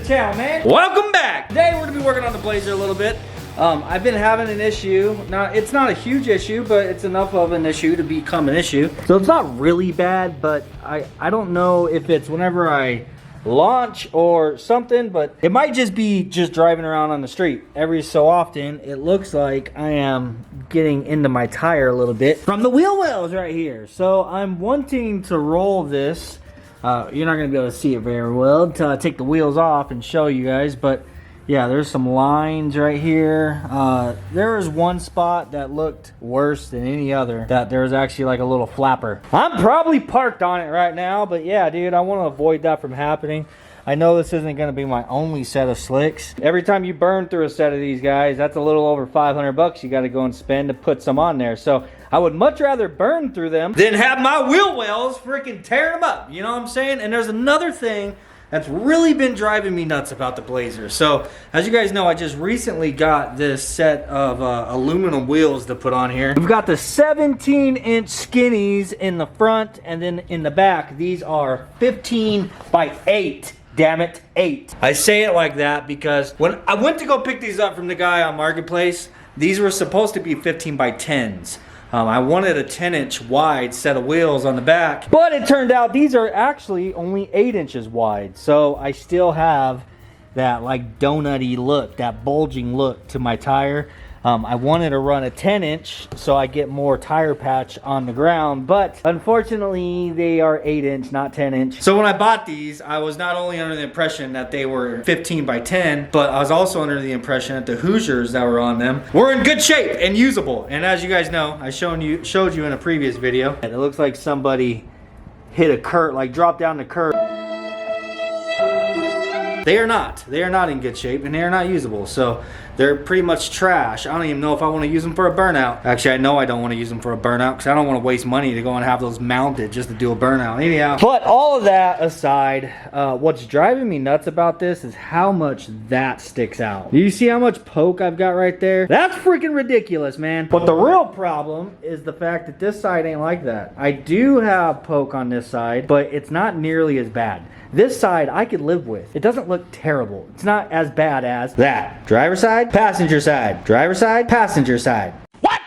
channel, man. Welcome back. Today we're gonna be working on the Blazer a little bit. I've been having an issue. Now, it's not a huge issue, but it's enough of an issue to become an issue. So it's not really bad, but I don't know if it's whenever I launch or something, but it might just be just driving around on the street. Every so often, it looks like I am getting into my tire a little bit from the wheel wells right here. So I'm wanting to roll this. You're not gonna be able to see it very well until I take the wheels off and show you guys, but yeah, there's some lines right here. There was one spot that looked worse than any other, that there was actually like a little flapper. I'm probably parked on it right now, but yeah, dude, I want to avoid that from happening. I know this isn't going to be my only set of slicks. Every time you burn through a set of these guys, that's a little over 500 bucks you got to go and spend to put some on there. So I would much rather burn through them than have my wheel wells freaking tearing them up. You know what I'm saying? And there's another thing that's really been driving me nuts about the Blazer. So, as you guys know, I just recently got this set of aluminum wheels to put on here. We've got the 17-inch skinnies in the front, and then in the back, these are 15 by 8. Damn it, 8. I say it like that because when I went to go pick these up from the guy on Marketplace, these were supposed to be 15 by 10s. I wanted a 10-inch wide set of wheels on the back, but it turned out these are actually only 8 inches wide. So I still have that like donut-y look, that bulging look to my tire. I wanted to run a 10-inch so I get more tire patch on the ground, but unfortunately they are 8-inch, not 10-inch. So when I bought these, I was not only under the impression that they were 15 by 10, but I was also under the impression that the Hoosiers that were on them were in good shape and usable. And as you guys know, I showed you in a previous video, and it looks like somebody hit a curb, like dropped down the curb. They are not in good shape, and they are not usable. So they're pretty much trash. I don't even know if I want to use them for a burnout. Actually, I know I don't want to use them for a burnout because I don't want to waste money to go and have those mounted just to do a burnout. Anyhow, but all of that aside, what's driving me nuts about this is how much that sticks out. Do you see how much poke I've got right there? That's freaking ridiculous, man. But the real problem is the fact that this side ain't like that. I do have poke on this side, but it's not nearly as bad. This side I could live with. It doesn't look terrible. It's not as bad as that. Driver side, passenger side. Driver side, passenger side. What?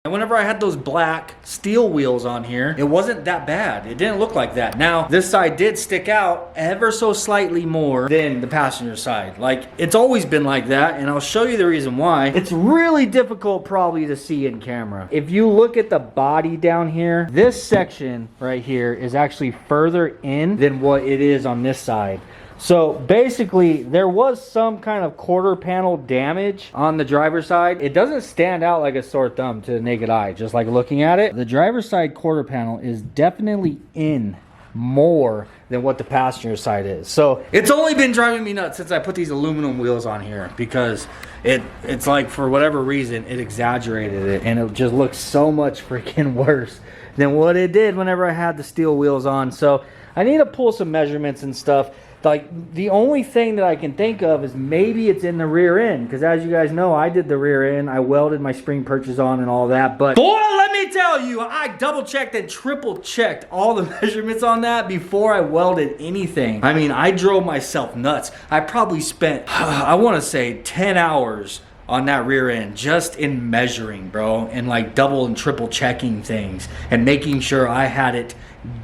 And whenever I had those black steel wheels on here, it wasn't that bad. It didn't look like that. Now, this side did stick out ever so slightly more than the passenger side. Like, it's always been like that, and I'll show you the reason why. It's really difficult probably to see in camera. If you look at the body down here, this section right here is actually further in than what it is on this side. So basically, there was some kind of quarter panel damage on the driver's side. It doesn't stand out like a sore thumb to the naked eye, just like looking at it. The driver's side quarter panel is definitely in more than what the passenger side is. So it's only been driving me nuts since I put these aluminum wheels on here, because it's like, for whatever reason, it exaggerated it, and it just looks so much freaking worse than what it did whenever I had the steel wheels on. So I need to pull some measurements and stuff. Like, the only thing that I can think of is maybe it's in the rear end, because as you guys know, I did the rear end. I welded my spring perches on and all that, but boy, let me tell you, I double checked and triple checked all the measurements on that before I welded anything. I mean, I drove myself nuts. I probably spent, I want to say 10 hours on that rear end just in measuring, bro, and like double and triple checking things and making sure I had it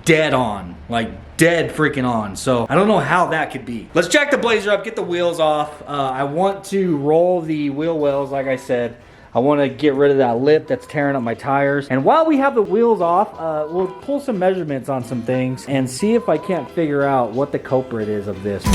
dead on, like dead freaking on. So I don't know how that could be. Let's jack the Blazer up, get the wheels off. I want to roll the wheel wells, like I said. I want to get rid of that lip that's tearing up my tires. And while we have the wheels off, we'll pull some measurements on some things and see if I can't figure out what the culprit is of this.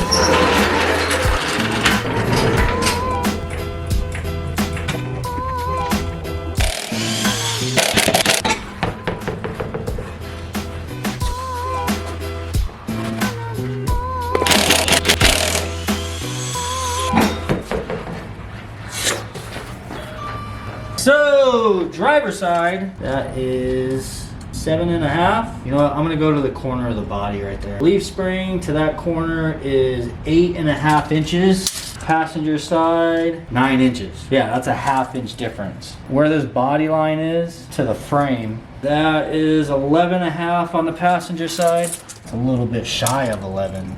So, driver side, that is 7.5. You know what, I'm gonna go to the corner of the body right there. Leaf spring to that corner is 8.5 inches. Passenger side, 9 inches. Yeah, that's a 1/2 inch difference. Where this body line is to the frame, that is 11.5 on the passenger side. It's a little bit shy of 11.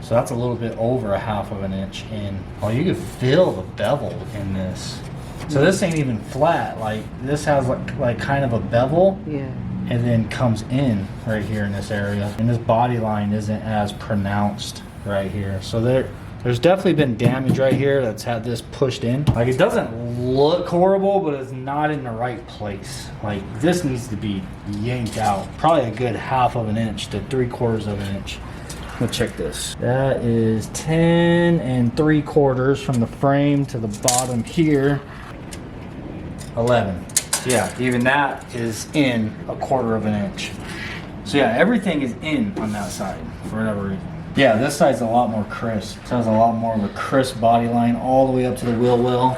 So that's a little bit over a half of an inch in. Oh, you can feel the bevel in this. So this ain't even flat. Like this has like kind of a bevel. Yeah. And then comes in right here in this area. And this body line isn't as pronounced right here. So there's definitely been damage right here that's had this pushed in. Like it doesn't look horrible, but it's not in the right place. Like this needs to be yanked out. Probably a good half of an inch to 3/4 of an inch. Let's check this. That is 10 3/4 from the frame to the bottom here. 11. Yeah, even that is in 1/4 of an inch. So yeah, everything is in on that side for whatever reason. Yeah, this side's a lot more crisp. This has a lot more of a crisp body line all the way up to the wheel well.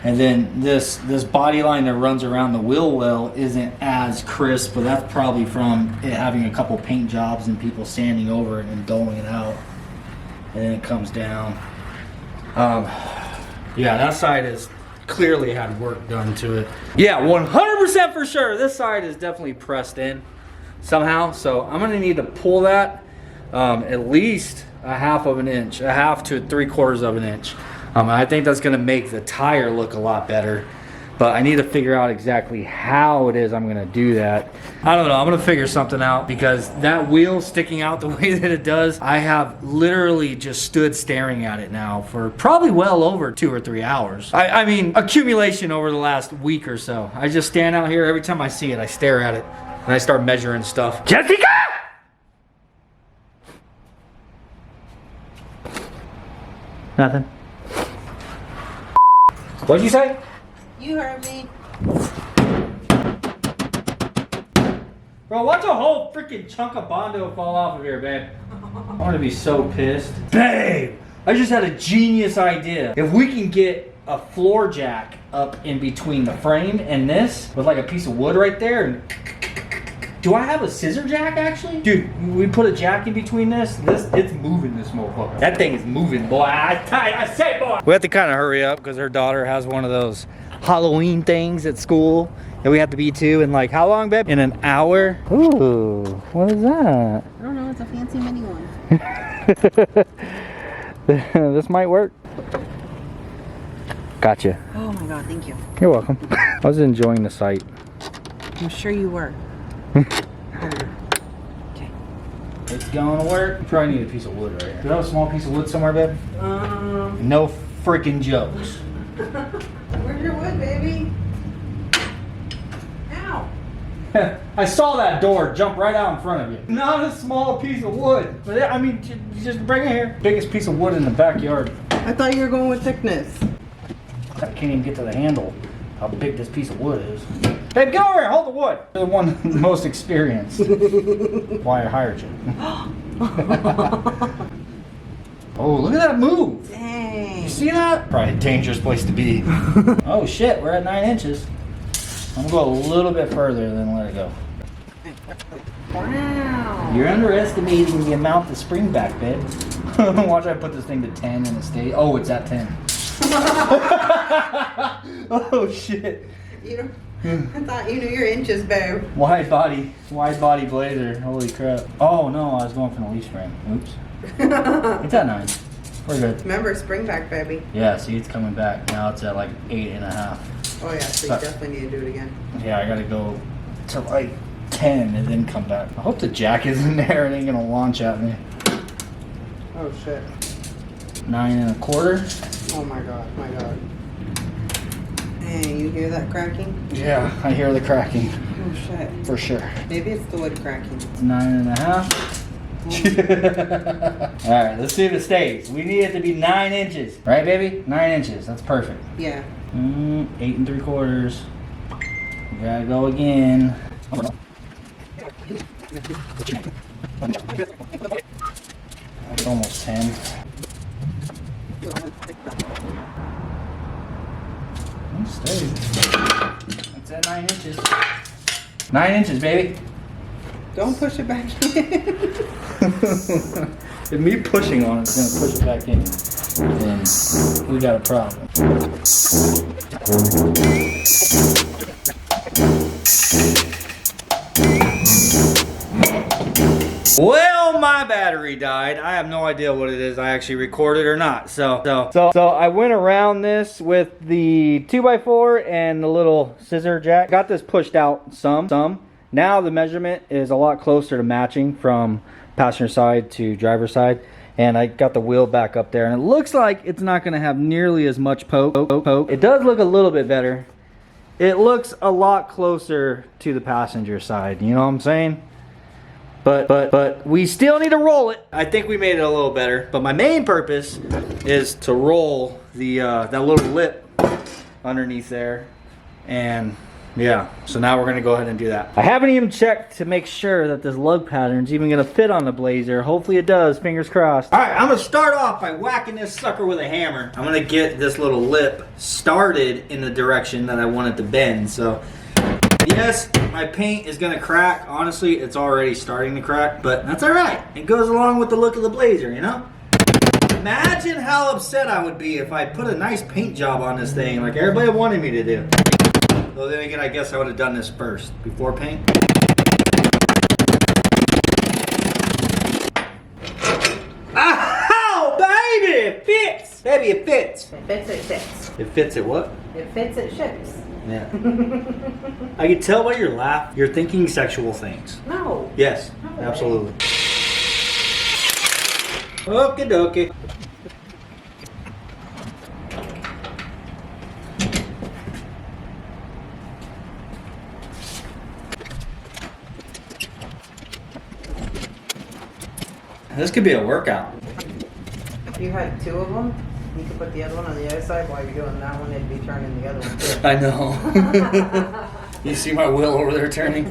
And then this body line that runs around the wheel well isn't as crisp, but that's probably from it having a couple paint jobs and people sanding over it and doling it out. And then it comes down. Yeah, that side is clearly had work done to it. Yeah, 100% for sure. This side is definitely pressed in somehow. So I'm gonna need to pull that at least a half of an inch, a half to 3/4 of an inch. I think that's gonna make the tire look a lot better, but I need to figure out exactly how it is I'm gonna do that. I don't know, I'm gonna figure something out because that wheel sticking out the way that it does, I have literally just stood staring at it now for probably well over 2 or 3 hours. I mean, accumulation over the last week or so. I just stand out here, every time I see it, I stare at it and I start measuring stuff. Jessica! Nothing. What'd you say? You heard me. Bro, watch a whole freaking chunk of Bondo fall off of here, babe. I'm gonna be so pissed. Babe! I just had a genius idea. If we can get a floor jack up in between the frame and this, with like a piece of wood right there, and do I have a scissor jack actually? Dude, we put a jack in between this, it's moving this motherfucker. That thing is moving, boy. I say, boy. We have to kind of hurry up because her daughter has one of those Halloween things at school that we have to be to in like, how long, babe? In an hour? Ooh, what is that? I don't know, it's a fancy mini one. This might work. Gotcha. Oh my god, thank you. You're welcome. I was enjoying the sight. I'm sure you were. Okay. It's gonna work. You probably need a piece of wood right here. Do you have a small piece of wood somewhere, babe? No freaking jokes. Where's your wood, baby? Ow! I saw that door jump right out in front of you. Not a small piece of wood. But I mean, just bring it here. Biggest piece of wood in the backyard. I thought you were going with thickness. I can't even get to the handle. How big this piece of wood is. Babe, get over here, hold the wood. You're the one most experienced. Why I hired you. Oh, look at that move. Dang. You see that? Probably a dangerous place to be. Oh shit, we're at 9 inches. I'm gonna go a little bit further and then let it go. Wow. You're underestimating the amount the spring back, babe. Watch I put this thing to 10 and it stays. Oh, it's at 10. Oh shit. I thought you knew your inches, babe. Wide body blazer. Holy crap. Oh no, I was going for the leaf spring. Oops. It's at 9. We're good. Remember, spring back, baby. Yeah, see, it's coming back. Now it's at like 8.5. Oh yeah, so you definitely need to do it again. Yeah, I gotta go to like 10 and then come back. I hope the jack is in there. It ain't gonna launch at me. Oh shit. 9 1/4. Oh my god, my god. Hey, you hear that cracking? Yeah, I hear the cracking. Oh shit. For sure. Maybe it's the wood cracking. 9.5. Alright, let's see if it stays. We need it to be 9 inches. Right, baby? 9 inches. That's perfect. Yeah. 8 3/4. We gotta go again. That's almost 10. It stays. It's at 9 inches. 9 inches, baby. Don't push it back in. If me pushing on it's gonna push it back in, then we got a problem. Well, my battery died. I have no idea what it is. I actually recorded or not. So I went around this with the 2x4 and the little scissor jack. Got this pushed out some. Now the measurement is a lot closer to matching from passenger side to driver's side. And I got the wheel back up there. And it looks like it's not going to have nearly as much poke. It does look a little bit better. It looks a lot closer to the passenger side. You know what I'm saying? But we still need to roll it. I think we made it a little better. But my main purpose is to roll the that little lip underneath there. And yeah, so now we're gonna go ahead and do that. I haven't even checked to make sure that this lug pattern's even gonna fit on the Blazer. Hopefully it does, fingers crossed. All right, I'm gonna start off by whacking this sucker with a hammer. I'm gonna get this little lip started in the direction that I want it to bend. So yes, my paint is gonna crack. Honestly, it's already starting to crack, but that's all right. It goes along with the look of the Blazer, you know? Imagine how upset I would be if I put a nice paint job on this thing like everybody wanted me to do. So then again, I guess I would have done this first, before paint. Ow, baby, it fits. Baby, it fits. It fits, it fits. It fits at what? It fits, it ships. Yeah. I can tell by your laugh, you're thinking sexual things. No. Yes, No. absolutely. Okie dokie. This could be a workout. If you had two of them, you could put the other one on the other side while you're doing that one, it'd be turning the other one too. I know. You see my wheel over there turning?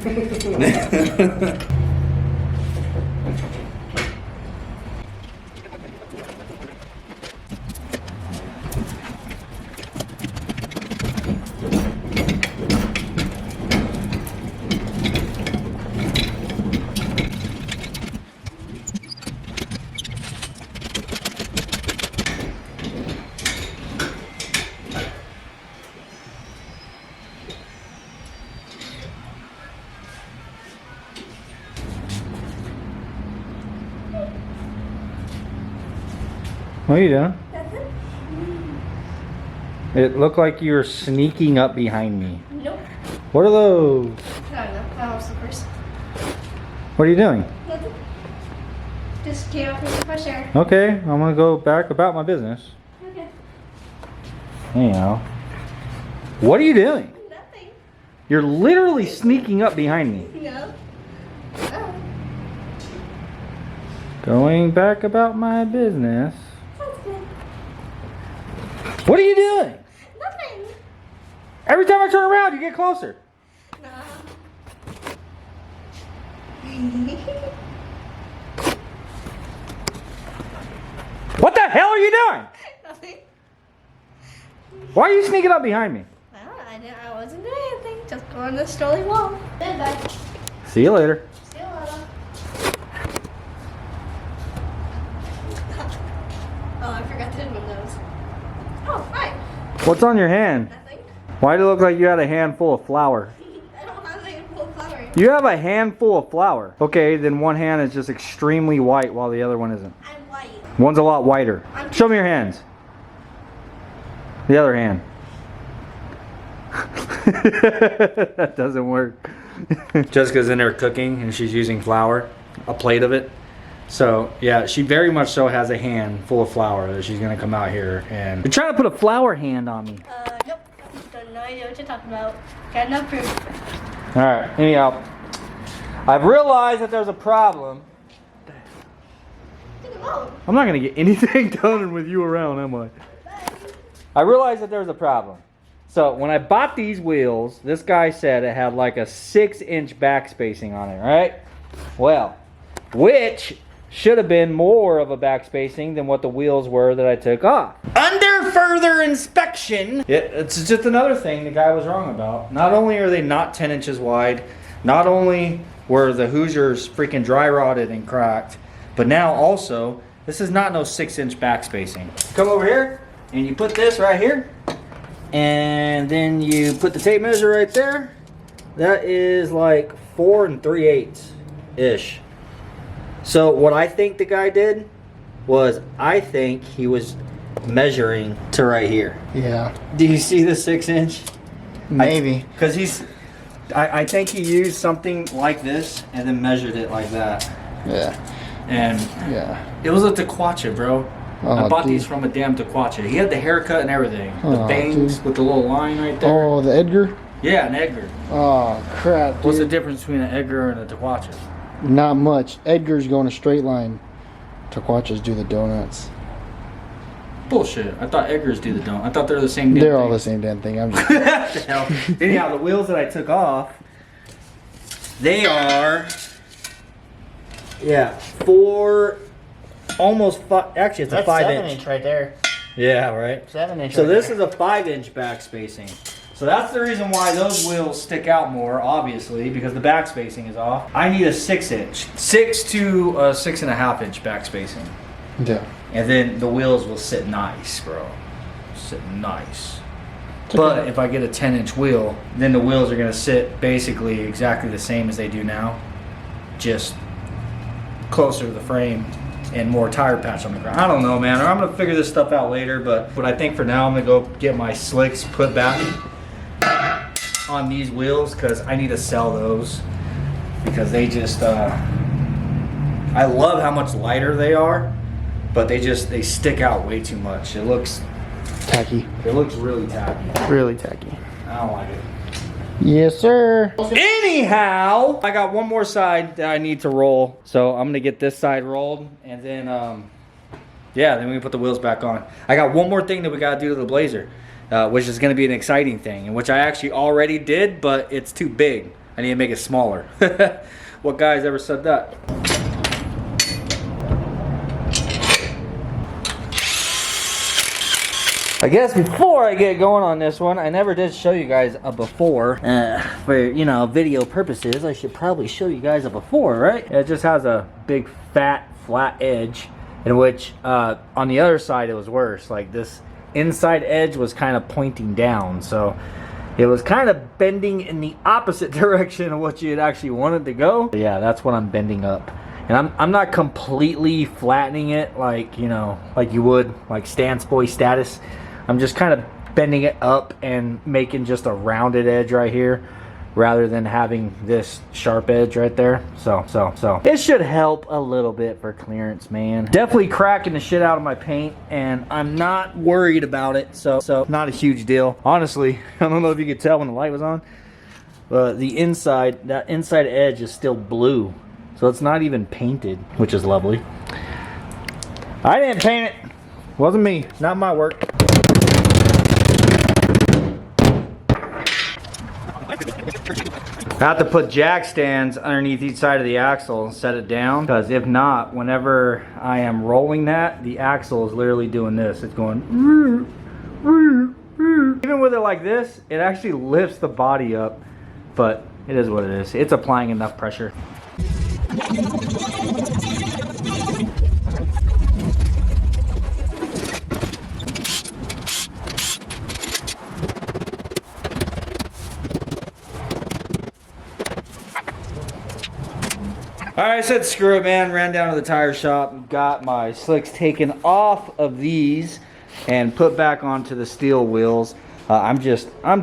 What are you doing? It looked like you were sneaking up behind me. Nope. What are those? I don't know. That was the first. What are you doing? Nothing. Just came up with the fresh air. Okay, I'm gonna go back about my business. Okay. Anyhow. What are you doing? Nothing. You're literally sneaking up behind me. No. Oh. Going back about my business. Sounds good. What are you doing? Nothing. Every time I turn around, you get closer. Nah. What the hell are you doing? Nothing. Why are you sneaking up behind me? I wasn't doing anything. Just going to strolling along. Then bye. See you later. See you later. Oh, I forgot to hit my nose. Oh, right. What's on your hand? Nothing. Why did it look like you had a handful of flour? I don't have any full flour. You have a handful of flour. Okay, then one hand is just extremely white while the other one isn't. I'm white. One's a lot whiter. Show me your hands. The other hand. That doesn't work. Jessica's in there cooking and she's using flour, a plate of it. So yeah, she very much so has a hand full of flour that she's gonna come out here and you're trying to put a flour hand on me. Nope. Don't know idea what you're talking about. Got enough proof. Alright, anyhow. I've realized that there's a problem. I'm not gonna get anything done with you around, am I? I realized that there's a problem. So when I bought these wheels, this guy said it had like a 6-inch back spacing on it, right? Well, which should have been more of a back spacing than what the wheels were that I took off. Under further inspection, it's just another thing the guy was wrong about. Not only are they not 10 inches wide, not only were the Hoosiers freaking dry rotted and cracked, but now also, this is not no 6-inch back spacing. Come over here, and you put this right here, and then you put the tape measure right there. That is like 4 3/8-ish. So what I think the guy did was, I think he was measuring to right here. Yeah. Do you see the 6-inch? Maybe. Because I think he used something like this and then measured it like that. Yeah. And yeah, it was a Tequacha, bro. Oh, I bought dude. these from a damn Tequacha. He had the haircut and everything. The Oh, bangs dude. with the little line right there. Oh, the Edgar? Yeah, an Edgar. Oh, crap, dude. What's the difference between an Edgar and a Tequacha? Not much. Edgar's going a straight line. Tequachas do the donuts. Bullshit. I thought Edgars do the donut. I thought they're the same damn They're thing. all the same damn thing. I'm just... What the hell? Anyhow, the wheels that I took off, they are, yeah, 4, almost 5, actually it's a 5-inch. right there. Yeah, right? 7-inch. So this is a 5-inch back spacing. So that's the reason why those wheels stick out more, obviously, because the back spacing is off. I need a 6-inch, 6 to 6.5-inch back spacing. Yeah. And then the wheels will sit nice, bro. Sit nice. But if I get a 10-inch wheel, then the wheels are gonna sit basically exactly the same as they do now, just closer to the frame and more tire patch on the ground. I don't know, man. I'm gonna figure this stuff out later, but I think for now I'm gonna go get my slicks put back on these wheels because I need to sell those because they just, I love how much lighter they are, but they stick out way too much. It looks Tacky. really tacky. Really tacky. I don't like it. Yes, sir. Anyhow, I got one more side that I need to roll. So I'm gonna get this side rolled and then yeah, then we can put the wheels back on. I got one more thing that we gotta do to the Blazer, which is gonna be an exciting thing, and which I actually already did, but it's too big. I need to make it smaller. What guy's ever said that? I guess before I get going on this one, I never did show you guys a before. For, you know, video purposes, I should probably show you guys a before, right? It just has a big, fat, flat edge, in which on the other side it was worse. Like this inside edge was kind of pointing down, so it was kind of bending in the opposite direction of what you had actually wanted to go. Yeah, that's what I'm bending up. And I'm not completely flattening it like, you know, like you would, like stance boy status. I'm just kind of bending it up and making just a rounded edge right here rather than having this sharp edge right there. So it should help a little bit for clearance, man. Definitely cracking the shit out of my paint and I'm not worried about it. So not a huge deal. Honestly, I don't know if you could tell when the light was on, but the inside, that inside edge is still blue. So it's not even painted, which is lovely. I didn't paint it. Wasn't me. Not my work. I have to put jack stands underneath each side of the axle and set it down, because if not, whenever I am rolling that, the axle is literally doing this. It's going even with it like this, it actually lifts the body up, but it is what it is. It's applying enough pressure. Alright, I said screw it, man. Ran down to the tire shop, got my slicks taken off of these and put back onto the steel wheels. I'm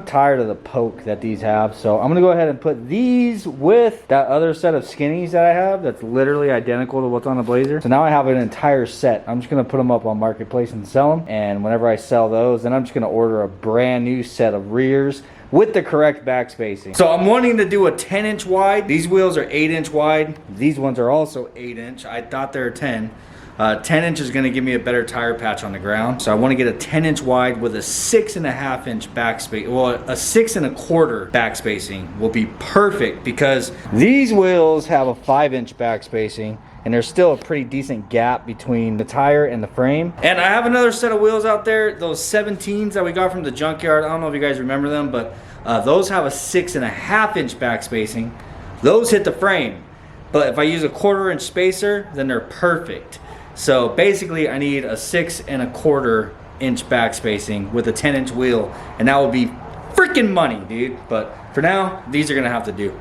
tired of the poke that these have, so I'm gonna go ahead and put these with that other set of skinnies that I have that's literally identical to what's on the Blazer. So now I have an entire set. I'm just gonna put them up on Marketplace and sell them, and whenever I sell those, then I'm just gonna order a brand new set of rears with the correct back spacing. So I'm wanting to do a 10-inch wide. These wheels are 8-inch wide. These ones are also 8-inch. I thought they were 10. 10-inch is gonna give me a better tire patch on the ground. So I wanna get a 10-inch wide with a 6.5-inch back space. Well, a 6 1/4 back spacing will be perfect because these wheels have a 5-inch back spacing and there's still a pretty decent gap between the tire and the frame. And I have another set of wheels out there, those 17s that we got from the junkyard. I don't know if you guys remember them, but those have a 6.5-inch back spacing. Those hit the frame. But if I use a 1/4-inch spacer, then they're perfect. So basically I need a 6 1/4-inch back spacing with a 10-inch wheel, and that will be freaking money, dude. But for now, these are gonna have to do.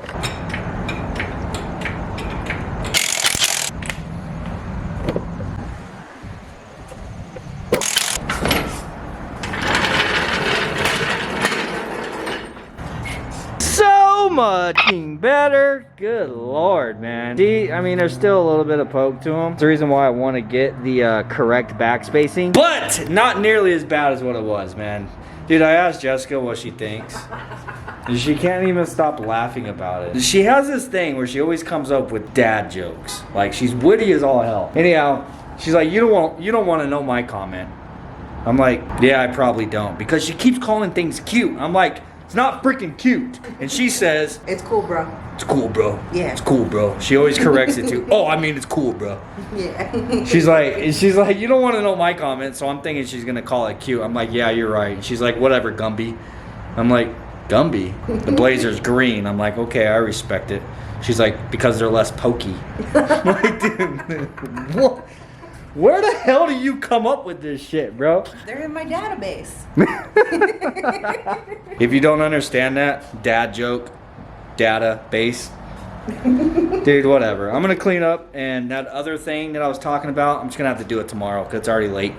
so much better. Good Lord, man. See, I mean, there's still a little bit of poke to them. It's the reason why I want to get the correct back spacing, but not nearly as bad as what it was, man. Dude, I asked Jessica what she thinks. And she can't even stop laughing about it. She has this thing where she always comes up with dad jokes. Like, she's witty as all hell. Anyhow, she's like, you don't want to know my comment. I'm like, yeah, I probably don't. Because she keeps calling things cute. I'm like, it's not freaking cute. And she says, It's cool, bro. it's cool, bro. Yeah. It's cool, bro. She always corrects it too. Oh, I mean, it's cool, bro. Yeah. She's like, you don't want to know my comment, so I'm thinking she's gonna call it cute. I'm like, yeah, you're right. And she's like, whatever, Gumby. I'm like, Gumby? The blazer's green. I'm like, okay, I respect it. She's like, because they're less pokey. I'm like, dude, what? Where the hell do you come up with this shit, bro? They're in my database. If you don't understand that, dad joke, data base. Dude, whatever. I'm gonna clean up, and that other thing that I was talking about, I'm just gonna have to do it tomorrow because it's already late.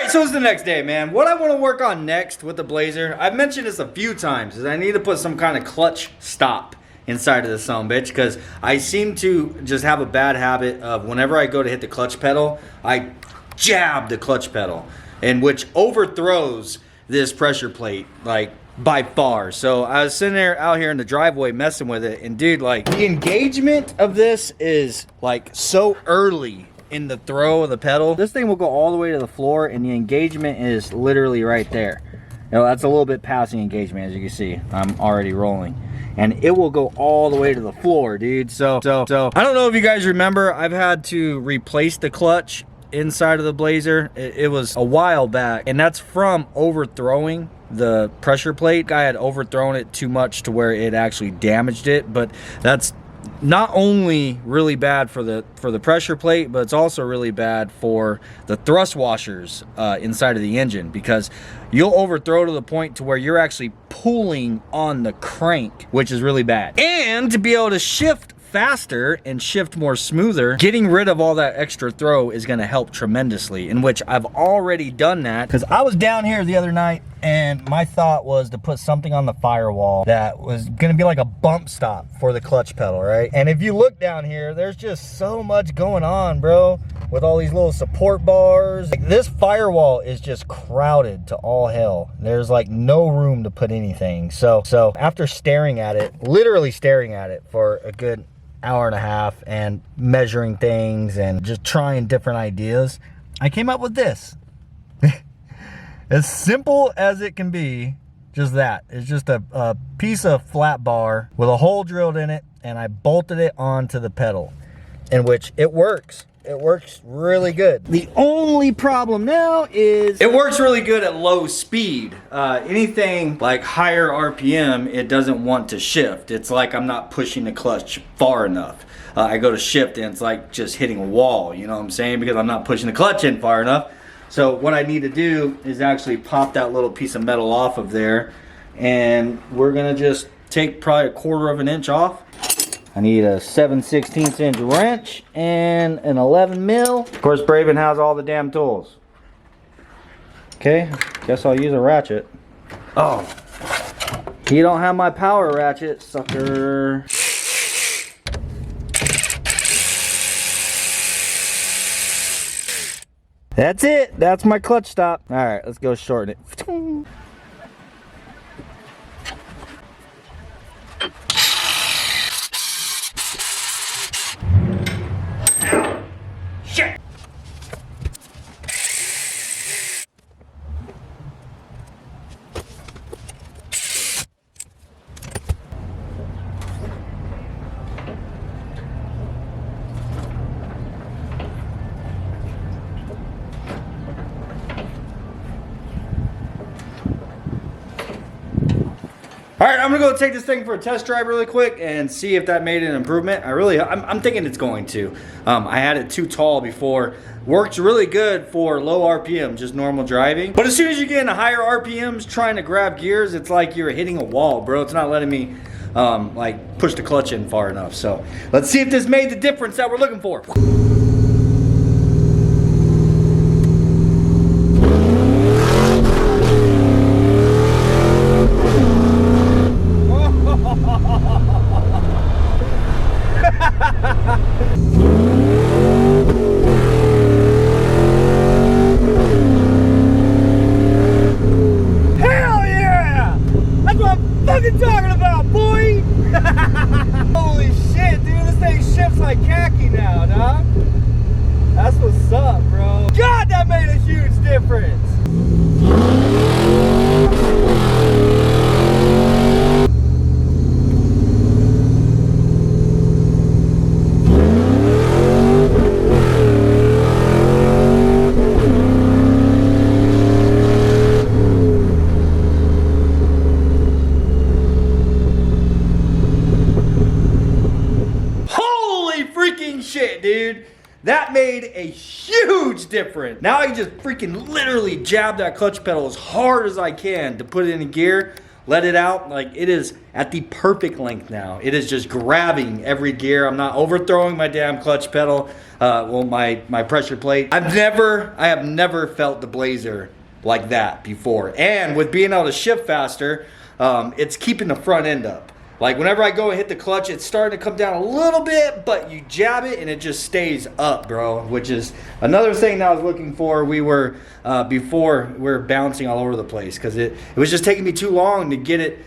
So it's the next day, man. What I want to work on next with the Blazer, I've mentioned this a few times, is I need to put some kind of clutch stop inside of the sumbitch, because I seem to just have a bad habit of whenever I go to hit the clutch pedal, I jab the clutch pedal, and which overthrows this pressure plate, like, by far. So I was sitting there out here in the driveway messing with it, and dude, like, the engagement of this is like so early in the throw of the pedal. This thing will go all the way to the floor, and the engagement is literally right there. You know, that's a little bit past the engagement, as you can see. I'm already rolling. And it will go all the way to the floor, dude. So I don't know if you guys remember, I've had to replace the clutch inside of the Blazer. It was a while back, and that's from overthrowing the pressure plate. I had overthrown it too much to where it actually damaged it, but that's not only really bad for the pressure plate, but it's also really bad for the thrust washers inside of the engine, because you'll overthrow to the point to where you're actually pulling on the crank, which is really bad. And to be able to shift faster and shift more smoother, getting rid of all that extra throw is going to help tremendously, in which I've already done that, because I was down here the other night and my thought was to put something on the firewall that was going to be like a bump stop for the clutch pedal, right? And if you look down here, there's just so much going on, bro, with all these little support bars. Like, this firewall is just crowded to all hell. There's like no room to put anything. So after staring at it, literally staring at it for a good hour and a half and measuring things and just trying different ideas, I came up with this. As simple as it can be, just that. It's just a piece of flat bar with a hole drilled in it, and I bolted it onto the pedal, in which it works. It works really good. The only problem now is it works really good at low speed. Anything like higher RPM, it doesn't want to shift. It's like I'm not pushing the clutch far enough. I go to shift and it's like just hitting a wall, you know what I'm saying? Because I'm not pushing the clutch in far enough. So what I need to do is actually pop that little piece of metal off of there, and we're gonna just take probably 1/4 of an inch off. I need a 7/16 inch wrench and an 11 mil. Of course, Braven has all the damn tools. Okay, guess I'll use a ratchet. Oh, you don't have my power ratchet, sucker. That's it. That's my clutch stop. All right, let's go shorten it. Shit. All right, I'm gonna go take this thing for a test drive really quick and see if that made an improvement. I'm thinking it's going to. I had it too tall before. Worked really good for low RPM, just normal driving. But as soon as you get into higher RPMs trying to grab gears, it's like you're hitting a wall, bro. It's not letting me like push the clutch in far enough. So let's see if this made the difference that we're looking for. Hell yeah! That's what I'm fucking talking about, boy! Holy shit, dude, this thing shifts like khaki now, dog. That's what's up, bro. God, that made a huge difference. Shit, dude, that made a huge difference. Now I can just freaking literally jab that clutch pedal as hard as I can to put it in gear, let it out. Like, it is at the perfect length now. It is just grabbing every gear. I'm not overthrowing my damn clutch pedal, well, my pressure plate. I have never felt the Blazer like that before. And with being able to shift faster, it's keeping the front end up. Like, whenever I go and hit the clutch, it's starting to come down a little bit, but you jab it and it just stays up, bro, which is another thing that I was looking for. Before we were bouncing all over the place because it was just taking me too long to get it.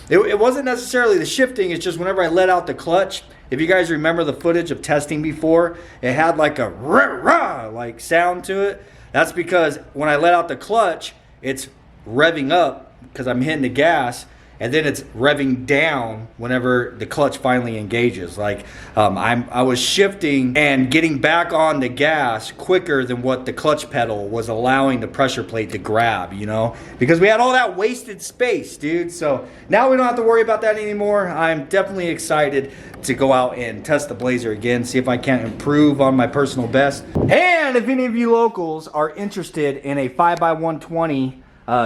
It wasn't necessarily the shifting, it's just whenever I let out the clutch. If you guys remember the footage of testing before, it had like a rah-rah like sound to it. That's because when I let out the clutch, it's revving up because I'm hitting the gas. And then it's revving down whenever the clutch finally engages. Like, I was shifting and getting back on the gas quicker than what the clutch pedal was allowing the pressure plate to grab, you know? Because we had all that wasted space, dude. So now we don't have to worry about that anymore. I'm definitely excited to go out and test the Blazer again, see if I can improve on my personal best. And if any of you locals are interested in a 5x120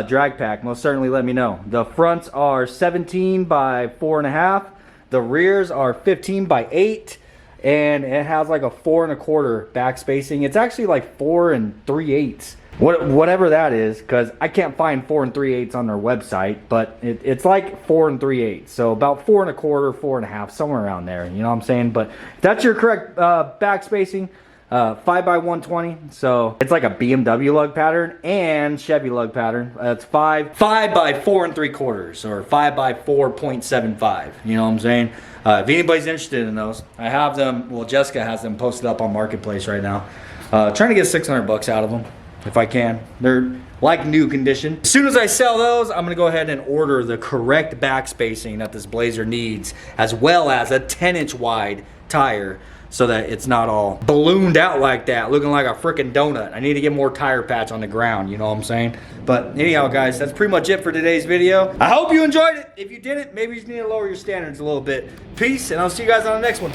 drag pack, most certainly let me know. The fronts are 17 by 4.5, the rears are 15 by 8, and it has like a 4 1/4 back spacing. It's actually like 4 3/8, whatever that is, because I can't find 4 3/8 on their website, but it's like 4 3/8, so about 4 1/4, 4.5, somewhere around there, you know what I'm saying? But if that's your correct back spacing, 5x120, so it's like a BMW lug pattern and Chevy lug pattern. It's 5 by 4 3/4 or 5 by 4.75, you know what I'm saying? If anybody's interested in those, I have them. Well, Jessica has them posted up on Marketplace right now. Trying to get 600 bucks out of them if I can. They're like new condition. As soon as I sell those, I'm gonna go ahead and order the correct back spacing that this Blazer needs, as well as a 10-inch wide tire, so that it's not all ballooned out like that, looking like a freaking donut. I need to get more tire patch on the ground, you know what I'm saying? But anyhow, guys, that's pretty much it for today's video. I hope you enjoyed it. If you didn't, maybe you just need to lower your standards a little bit. Peace, and I'll see you guys on the next one.